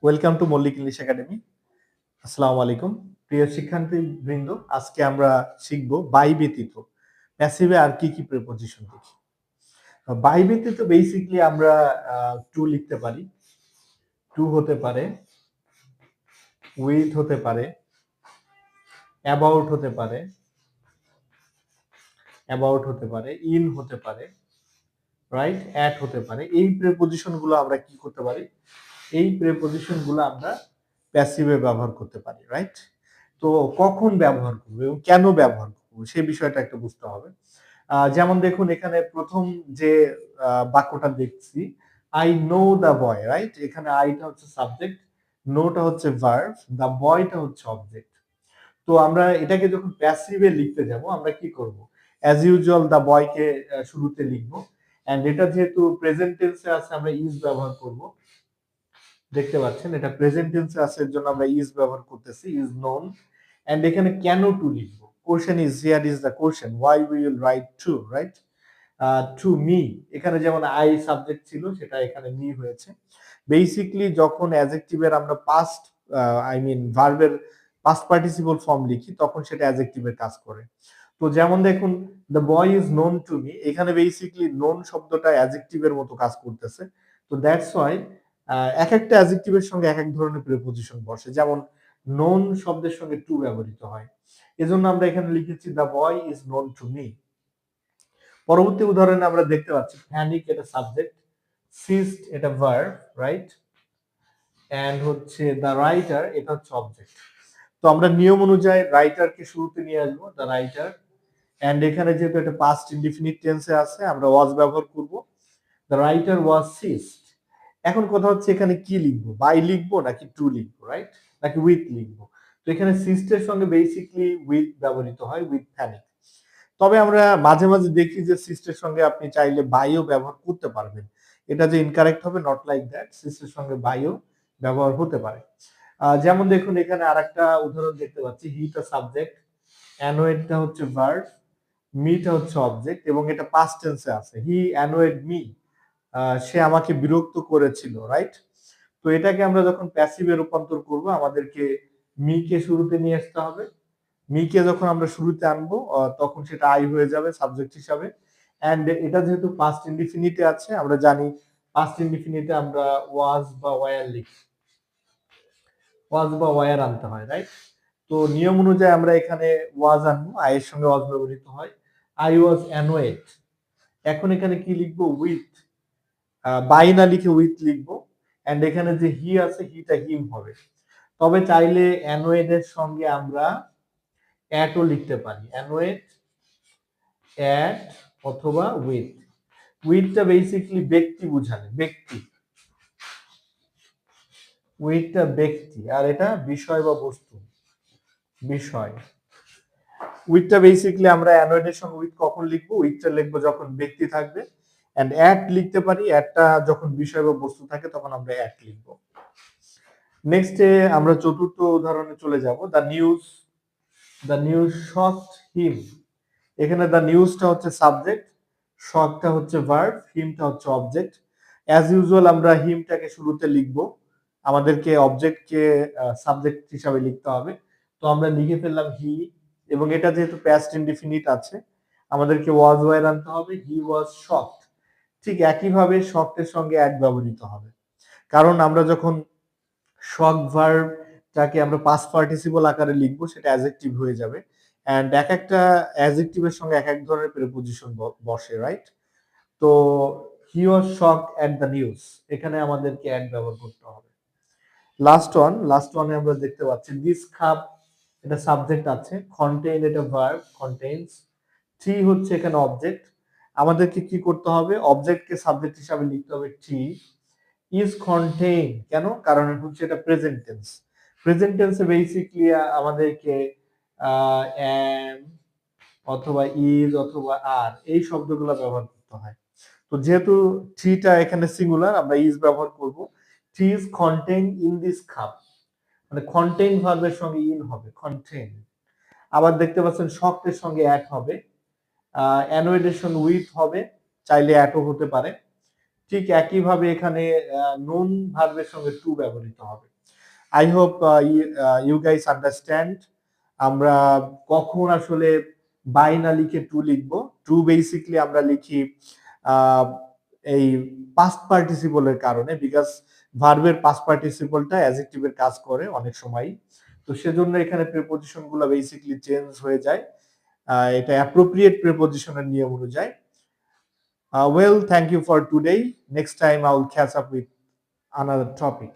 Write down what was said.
Welcome to Mallick English academy. আসসালামু আলাইকুম প্রিয় শিক্ষার্থী বৃন্দ। আজকে আমরা শিখব বাই ব্যতীত প্যাসিভে আর কি কি প্রিপজিশন দেখি। বাই ব্যতীত বেসিক্যালি আমরা টু লিখতে পারি, টু হতে পারে, উইথ হতে পারে, অ্যাবাউট হতে পারে, অ্যাবাউট হতে পারে, ইন হতে পারে, রাইট, অ্যাট হতে পারে। এই প্রিপজিশন গুলো আমরা কি করতে পারি? এই প্রিপজিশন গুলো আমরা প্যাসিভে ব্যবহার করতে পারি, রাইট? তো কখন ব্যবহার করবো এবং কেন ব্যবহার করবো সেই বিষয়টা একটু বুঝতে হবে। যেমন দেখুন এখানে প্রথম যে বাক্যটা দেখছি, I know the boy, right? এখানে আইটা হচ্ছে সাবজেক্ট, নোটা হচ্ছে ভার্ব, দ্য বয়টা হচ্ছে অবজেক্ট। তো আমরা এটাকে যখন প্যাসিভে লিখতে যাব আমরা কি করব? অ্যাজ ইউজুয়াল দ্য বয়কে শুরুতে লিখবো, এন্ড এটা যেহেতু প্রেজেন্ট টেন্সে আছে আমরা ইজ ব্যবহার করব। দেখতে পাচ্ছেন এটা প্রেজেন্ট টেন্সে আছে, এর জন্য আমরা ইজ ব্যবহার করতেছি, ইজ নোন। এন্ড এখানে কেন টু লিখবো? Question is here, is the question why we will write two, right? To me, এখানে যেমন আই সাবজেক্ট ছিল সেটা এখানে মি হয়েছে। বেসিক্যালি যখন অ্যাডজেক্টিভের আমরা পাস্ট ভার্বের পাস্ট পার্টিসিপল ফর্ম লিখি তখন সেটা অ্যাডজেক্টিভের কাজ করে। তো যেমন দেখুন the boy is known to me, এখানে বেসিক্যালি নোন শব্দটা অ্যাডজেক্টিভের মতো কাজ করতেছে। তো দ্যাটস ওয়াই এক একটা অ্যাডজেক্টিভের সঙ্গে এক এক ধরনের প্রিপজিশন বসে। যেমন নোন শব্দের সঙ্গে টু ব্যবহৃত হয়, এজন্য আমরা এখানে লিখেছি the boy is known to me. পরবর্তী উদাহরণে আমরা দেখতে পাচ্ছি প্যানিক এটা সাবজেক্ট, সিস্ট এটা ভার্ব, রাইট? এন্ড হচ্ছে দ্য রাইটার এটা হচ্ছে অবজেক্ট। তো আমরা নিয়ম অনুযায়ী রাইটারকে শুরুতে নিয়ে আসবো, দ্য রাইটার। এন্ড এখানে যেহেতু এটা পাস্ট ইনডিফিনিট টেন্সে আছে আমরা ওয়াজ ব্যবহার করব, দ্য রাইটার ওয়াজ সিস্ট। এখন কথা হচ্ছে এখানে কি লিখবো, বাই লিখবো নাকি টু লিখবো, রাইট? নাকি উইথ লিখবো? তো এখানে সিস্টের সঙ্গে বেসিক্যালি উইথ ব্যবহৃত হয়, উইথ প্যানিক। তবে আমরা মাঝে মাঝে দেখি যে সিস্টের সঙ্গে আপনি চাইলে বাইও ব্যবহার করতে পারবেন। এটা যে ইনকারেক্ট হবে নট লাইক দ্যাট, সিস্টের সঙ্গে বাইও ব্যবহার হতে পারে। যেমন দেখুন এখানে আরেকটা উদাহরণ দেখতে পাচ্ছি, হিটা সাবজেক্ট, অ্যানোয়েডটা হচ্ছে ভার্ব, মিটা হচ্ছে অবজেক্ট এবং এটা পাস্ট টেন্সে আছে। হি অ্যানোয়েড মি, সে আমাকে বিরক্ত করেছিল, রাইট? তো এটাকে আমরা যখন প্যাসিভে রূপান্তর করব আমাদেরকে মি কে শুরুতে নিয়ে আসতে হবে। মি কে যখন আমরা শুরুতে আনবো তখন সেটা আই হয়ে যাবে সাবজেক্ট হিসাবে। এন্ড এটা যেহেতু পাস্ট ইনডিফিনিটে আছে আমরা জানি পাস্ট ইনডিফিনিটে আমরা ওয়াজ বা ওয়ার লিখি, ওয়াজ বা ওয়ার আনতে হয়, রাইট? তো নিয়ম অনুযায়ী আমরা এখানে ওয়াজ আনবো, আই এর সঙ্গে ওয়াজ ব্যবহৃত হয়। I was annoyed. এখন এখানে কি লিখবো? উইথ। বাই না লিখে উইথ লিখবো। এন্ড এখানে যে হি আছে হিটা হিম হবে। তবে চাইলে অ্যানোয়েড এর সঙ্গে আমরা অ্যাটও লিখতে পারি, অ্যানোয়েড, অ্যাট অথবা উইথ। উইথটা বেসিক্যালি ব্যক্তি বোঝায়, ব্যক্তি। উইথটা ব্যক্তি আর এটা বিষয় বা বস্তু, বিষয়। উইথটা বেসিক্যালি আমরা অ্যানোয়েডের সঙ্গে উইথ কখন লিখবো? উইথটা লিখবো যখন ব্যক্তি থাকবে। এন্ড অ্যাট লিখতে পারি, অ্যাটটা যখন বিষয় বা বস্তু থাকে তখন আমরা অ্যাট লিখবো। নেক্সটে আমরা চতুর্থ উদাহরণে চলে যাব, the news. The news shocked him, এখানে দ্য নিউজটা হচ্ছে সাবজেক্ট, শকটা হচ্ছে ভার্ব, হিমটা হচ্ছে অবজেক্ট। অ্যাজ ইউজুয়াল আমরা হিমটাকে শুরুতে লিখবো, আমাদেরকে অবজেক্টকে সাবজেক্ট হিসাবে লিখতে হবে। তো আমরা লিখে ফেললাম হি, এবং এটা যেহেতু প্যাস্ট ইনডিফিনিট আছে আমাদেরকে ওয়াজ ওয়ার আনতে হবে, হি ওয়াজ শকড। ঠিক একইভাবে শকড এর সঙ্গে অ্যাড ব্যবহৃত হবে, কারণ আমরা যখন শক ভার্বটাকে আমরা পাস্ট পার্টিসিপল আকারে লিখবো সেটা অ্যাডজেক্টিভ হয়ে যাবে। এন্ড এক একটা অ্যাডজেক্টিভের সঙ্গে এক এক ধরনের প্রিপজিশন বসে, রাইট? তো he was shocked at the news, এখানে আমাদেরকে অ্যাড ব্যবহার করতে হবে। লাস্ট ওয়ানে আমরা দেখতে পাচ্ছি দিস কাপ, এটা সাবজেক্ট আছে, কন্টেইন এটা ভার্ব, কন্টেইনস। ট্রি হচ্ছে এখানে অবজেক্ট, আমাদেরকে কি করতে হবে? অবজেক্টকে সাবজেক্ট হিসাবে লিখতে হবে ট্রি। ইজ কন্টেইন কেন? কারণ হচ্ছে এটা প্রেজেন্ট টেন্স। প্রেজেন্ট টেন্সে বেসিক্যালি আমাদেরকে এম অথবা ইজ অথবা আর এই শব্দগুলো ব্যবহার করতে হয়। তো যেহেতু ট্রিটা এখানে সিঙ্গুলার আমরা ইজ ব্যবহার করব। Tree is contain in this cup, মানে কন্টেইন ভার্বের সঙ্গে ইন হবে, কন্টেইন। আবার দেখতে পাচ্ছেন শক্তের সঙ্গে অ্যাট হবে, অ্যানোয়েডের সঙ্গে উইথ হবে, চাইলে অ্যাটও হতে পারে। ঠিক একইভাবে এখানে নোন ভার্বের সঙ্গে টু ব্যবহৃত হবে। I hope you guys understand আমরা কখন আসলে বাই না লিখে টু লিখবো। টু বেসিকলি আমরা লিখি এই পাস্ট পার্টিসিপলের কারণে, বিকজ ভার্বের পাস্ট পার্টিসিপলটা অ্যাডজেক্টিভের কাজ করে অনেক সময়। তো সেজন্য এখানে প্রিপোজিশন গুলো বেসিকলি চেঞ্জ হয়ে যায়, এটা অ্যাপ্রোপ্রিয়েট প্রিপোজিশনের নিয়ম অনুযায়ী। Well, thank you for today. Next time I will catch up with another topic.